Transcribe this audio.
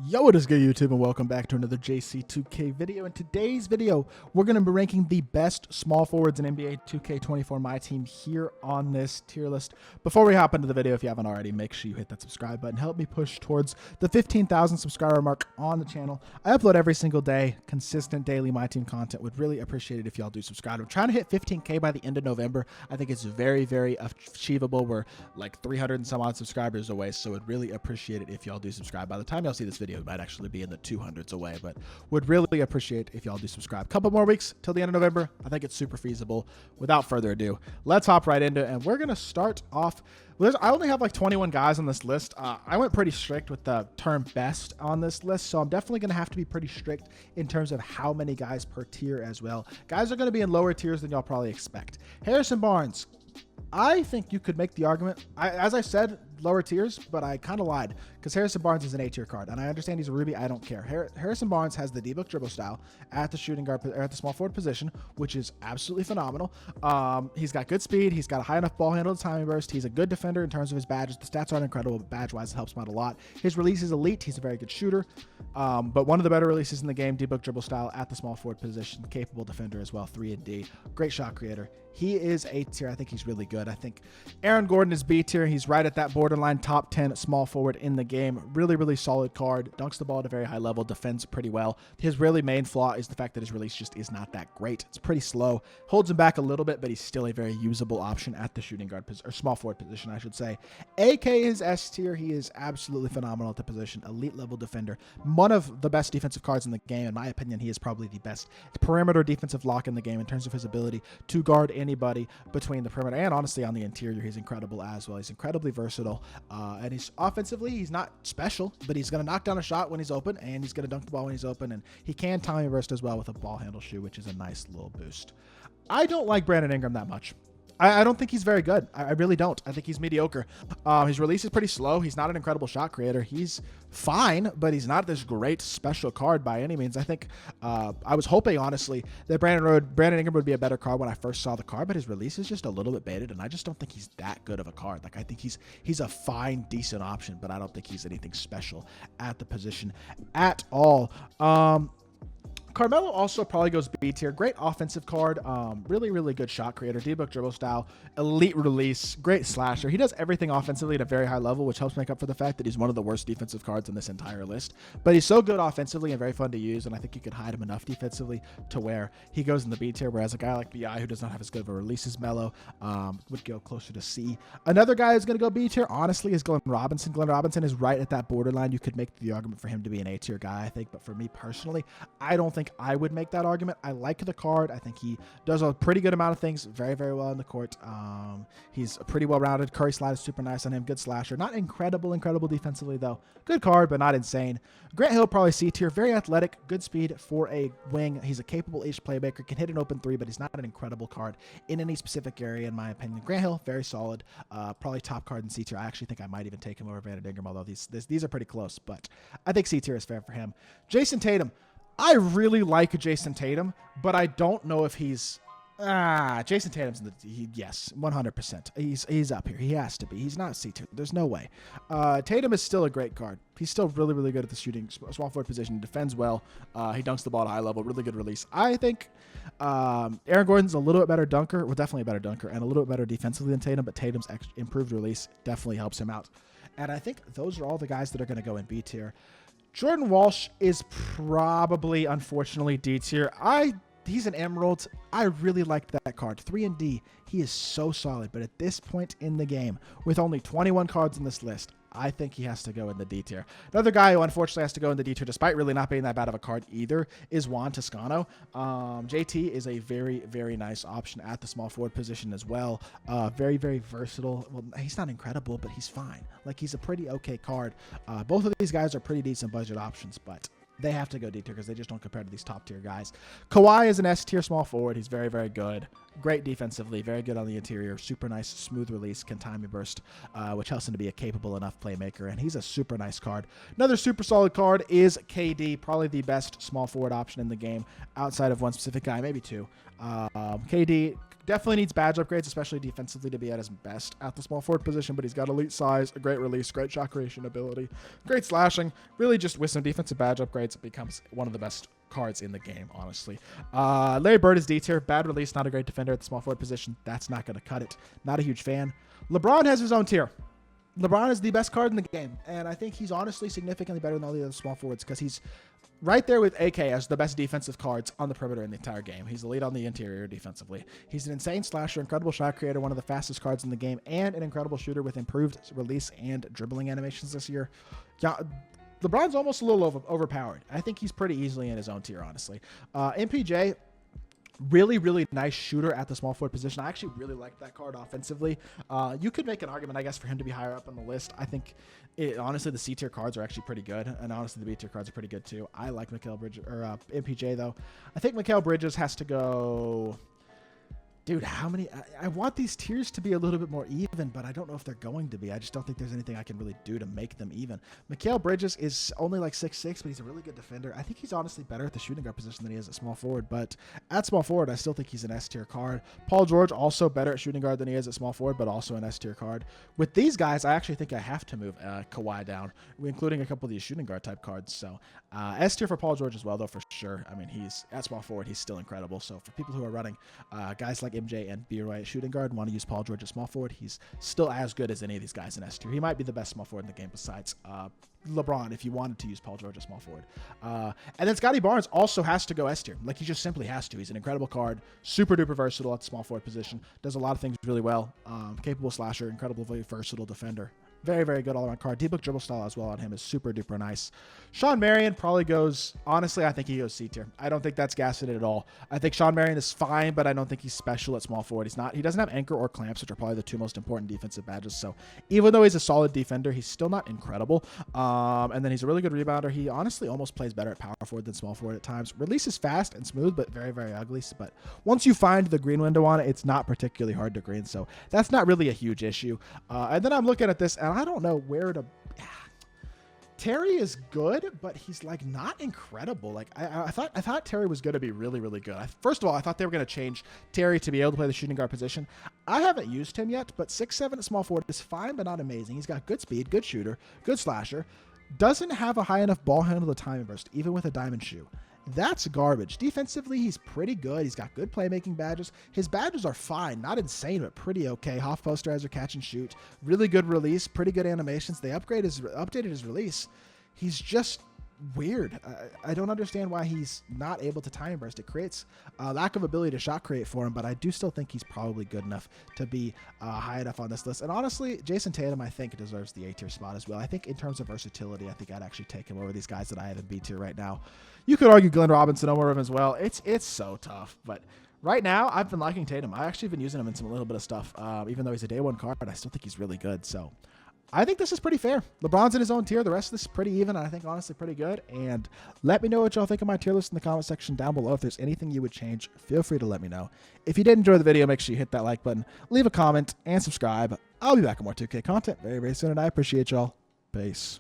Yo, what is good, YouTube, and welcome back to another JC2K video. In today's video, we're going to be ranking the best small forwards in NBA 2K24 My Team here on this tier list. Before we hop into the video, if you haven't already, make sure you hit that subscribe button. Help me push towards the 15,000 subscriber mark on the channel. I upload every single day, consistent daily My Team content. Would really appreciate it if y'all do subscribe. I'm trying to hit 15K by the end of November. I think it's very, very achievable. We're like 300 and some odd subscribers away, so would really appreciate it if y'all do subscribe. By the time y'all see this video, it might actually be in the 200s away, but would really appreciate if y'all do subscribe. Couple more weeks till the end of November. I think it's super feasible. Without further ado, let's hop right into it, and we're going to start off. I only have like 21 guys on this list. I went pretty strict with the term best on this list, so I'm definitely going to have to be pretty strict in terms of how many guys per tier as well. Guys are going to be in lower tiers than y'all probably expect. Harrison Barnes, I think you could make the argument, as I said, lower tiers, but I kind of lied because Harrison Barnes is an A tier card, and I understand he's a Ruby. I don't care. Harrison Barnes has the D-book dribble style at the shooting guard, or at the small forward position, which is absolutely phenomenal. He's got good speed. He's got a high enough ball handle to timing burst. He's a good defender in terms of his badges. The stats aren't incredible, but badge-wise, it helps him out a lot. His release is elite. He's a very good shooter, but one of the better releases in the game, D-book dribble style at the small forward position, capable defender as well, 3 and D, great shot creator. He is A tier. I think he's really good. I think Aaron Gordon is B tier. He's right at that borderline top 10 small forward in the game. Really, really solid card. Dunks the ball at a very high level. Defends pretty well. His really main flaw is the fact that his release just is not that great. It's pretty slow. Holds him back a little bit, but he's still a very usable option at the shooting guard or small forward position, I should say. AK is S tier. He is absolutely phenomenal at the position. Elite level defender. One of the best defensive cards in the game. In my opinion, he is probably the best perimeter defensive lock in the game in terms of his ability to guard anybody between the perimeter and honestly on the interior. He's incredible as well. He's incredibly versatile, and he's offensively, he's not special, but he's going to knock down a shot when he's open, and he's going to dunk the ball when he's open, and he can timing burst as well with a ball handle shoe, which is a nice little boost. I don't like Brandon Ingram that much. I don't think he's very good. I really don't. I think he's mediocre. His release is pretty slow. He's not an incredible shot creator. He's fine, but he's not this great special card by any means. I think I was hoping, honestly, that Brandon Ingram would be a better card when I first saw the card, but his release is just a little bit baited, and I just don't think he's that good of a card. Like, I think he's a fine, decent option, but I don't think he's anything special at the position at all. Carmelo also probably goes B tier. Great offensive card. Really, really good shot creator. D-book dribble style. Elite release. Great slasher. He does everything offensively at a very high level, which helps make up for the fact that he's one of the worst defensive cards in this entire list. But he's so good offensively and very fun to use, and I think you could hide him enough defensively to where he goes in the B tier, whereas a guy like BI, who does not have as good of a release as Melo, would go closer to C. Another guy who's going to go B tier, honestly, is Glenn Robinson. Glenn Robinson is right at that borderline. You could make the argument for him to be an A tier guy, I think, but for me personally, I don't think I would make that argument. I like the card. I think he does a pretty good amount of things very, very well in the court. He's a pretty well-rounded. Curry slide is super nice on him. Good slasher. Not incredible defensively, though. Good card, but not insane. Grant Hill, probably C tier. Very athletic. Good speed for a wing. He's a capable H playmaker. Can hit an open three, but he's not an incredible card in any specific area, in my opinion. Grant Hill, very solid. Probably top card in C tier. I actually think I might even take him over Brandon Ingram, although these are pretty close, but I think C tier is fair for him. Jason Tatum. I really like Jason Tatum, but I don't know if he's... Jason Tatum's yes, 100%. He's up here. He has to be. He's not C tier. There's no way. Tatum is still a great card. He's still really, really good at the shooting, small forward position. Defends well. He dunks the ball at a high level. Really good release. I think Aaron Gordon's a little bit better dunker. Well, definitely a better dunker, and a little bit better defensively than Tatum, but Tatum's improved release definitely helps him out. And I think those are all the guys that are going to go in B tier. Jordan Walsh is probably, unfortunately, D tier. He's an emerald. I really liked that card. 3 and D. He is so solid. But at this point in the game, with only 21 cards in this list, I think he has to go in the D tier. Another guy who unfortunately has to go in the D tier, despite really not being that bad of a card either, is Juan Toscano. JT is a very, very nice option at the small forward position as well. Very, very versatile. Well, he's not incredible, but he's fine. Like, he's a pretty okay card. Both of these guys are pretty decent budget options, but they have to go D tier because they just don't compare to these top tier guys. Kawhi is an S tier small forward. He's very, very good. Great defensively, very good on the interior, super nice, smooth release, can timing burst, which helps him to be a capable enough playmaker, and he's a super nice card. Another super solid card is KD, probably the best small forward option in the game, outside of one specific guy, maybe two. KD Definitely needs badge upgrades, especially defensively, to be at his best at the small forward position, but he's got elite size, a great release, great shot creation ability, great slashing. Really, just with some defensive badge upgrades, it becomes one of the best cards in the game, honestly. Larry Bird is D tier. Bad release, not a great defender at the small forward position. That's not going to cut it. Not a huge fan. LeBron has his own tier. LeBron is the best card in the game, and I think he's honestly significantly better than all the other small forwards because he's right there with AK as the best defensive cards on the perimeter in the entire game. He's the lead on the interior defensively. He's an insane slasher, incredible shot creator, one of the fastest cards in the game, and an incredible shooter with improved release and dribbling animations this year. Yeah, LeBron's almost a little overpowered. I think he's pretty easily in his own tier, honestly. MPJ, really, really nice shooter at the small forward position. I actually really like that card offensively. You could make an argument, I guess, for him to be higher up on the list. I think, honestly, the C tier cards are actually pretty good, and honestly, the B tier cards are pretty good too. I like Mikal Bridges or MPJ though. I think Mikal Bridges has to go. Dude, how many? I want these tiers to be a little bit more even, but I don't know if they're going to be. I just don't think there's anything I can really do to make them even. Mikal Bridges is only like 6'6", but he's a really good defender. I think he's honestly better at the shooting guard position than he is at small forward, but at small forward, I still think he's an S tier card. Paul George, also better at shooting guard than he is at small forward, but also an S tier card. With these guys, I actually think I have to move Kawhi down, including a couple of these shooting guard type cards. So S tier for Paul George as well, though, for sure. I mean, he's at small forward, he's still incredible. So for people who are running guys like MJ and B-Roy at shooting guard and want to use Paul George at small forward, he's still as good as any of these guys in S tier. He might be the best small forward in the game besides LeBron if you wanted to use Paul George at small forward. And then Scotty Barnes also has to go S tier. Like, he just simply has to. He's an incredible card, super duper versatile at the small forward position, does a lot of things really well, capable slasher, incredibly versatile defender. Very, very good all-around card. D-book dribble style as well on him is super duper nice. Sean Marion probably goes, honestly, I think he goes C tier. I don't think that's gassing it at all. I think Sean Marion is fine, but I don't think he's special at small forward. He doesn't have anchor or clamps, which are probably the two most important defensive badges. So even though he's a solid defender, he's still not incredible. And then he's a really good rebounder. He honestly almost plays better at power forward than small forward at times. Release is fast and smooth, but very, very ugly. But once you find the green window on it, it's not particularly hard to green. So that's not really a huge issue. And then I'm looking at this, and I don't know where to. Terry is good, but he's like not incredible. Like I thought Terry was going to be really, really good. First of all, I thought they were going to change Terry to be able to play the shooting guard position. I haven't used him yet, but 6'7" at small forward is fine, but not amazing. He's got good speed, good shooter, good slasher. Doesn't have a high enough ball handle to time burst, even with a diamond shoe. That's garbage. Defensively, he's pretty good. He's got good playmaking badges. His badges are fine. Not insane, but pretty okay. Hoff posterizer, catch and shoot. Really good release. Pretty good animations. They updated his release. He's just weird. I don't understand why he's not able to time burst. It creates a lack of ability to shot create for him, but I do still think he's probably good enough to be high enough on this list. And honestly, Jason Tatum, I think, deserves the A tier spot as well. I think in terms of versatility, I think I'd actually take him over these guys that I have in B tier right now. You could argue Glenn Robinson over him as well. It's so tough, but right now I've been liking Tatum. I actually been using him in a little bit of stuff, even though he's a day one card, but I still think he's really good. So I think this is pretty fair. LeBron's in his own tier. The rest of this is pretty even, and I think honestly pretty good. And let me know what y'all think of my tier list in the comment section down below. If there's anything you would change, feel free to let me know. If you did enjoy the video, make sure you hit that like button, leave a comment, and subscribe. I'll be back with more 2K content very, very soon, and I appreciate y'all. Peace.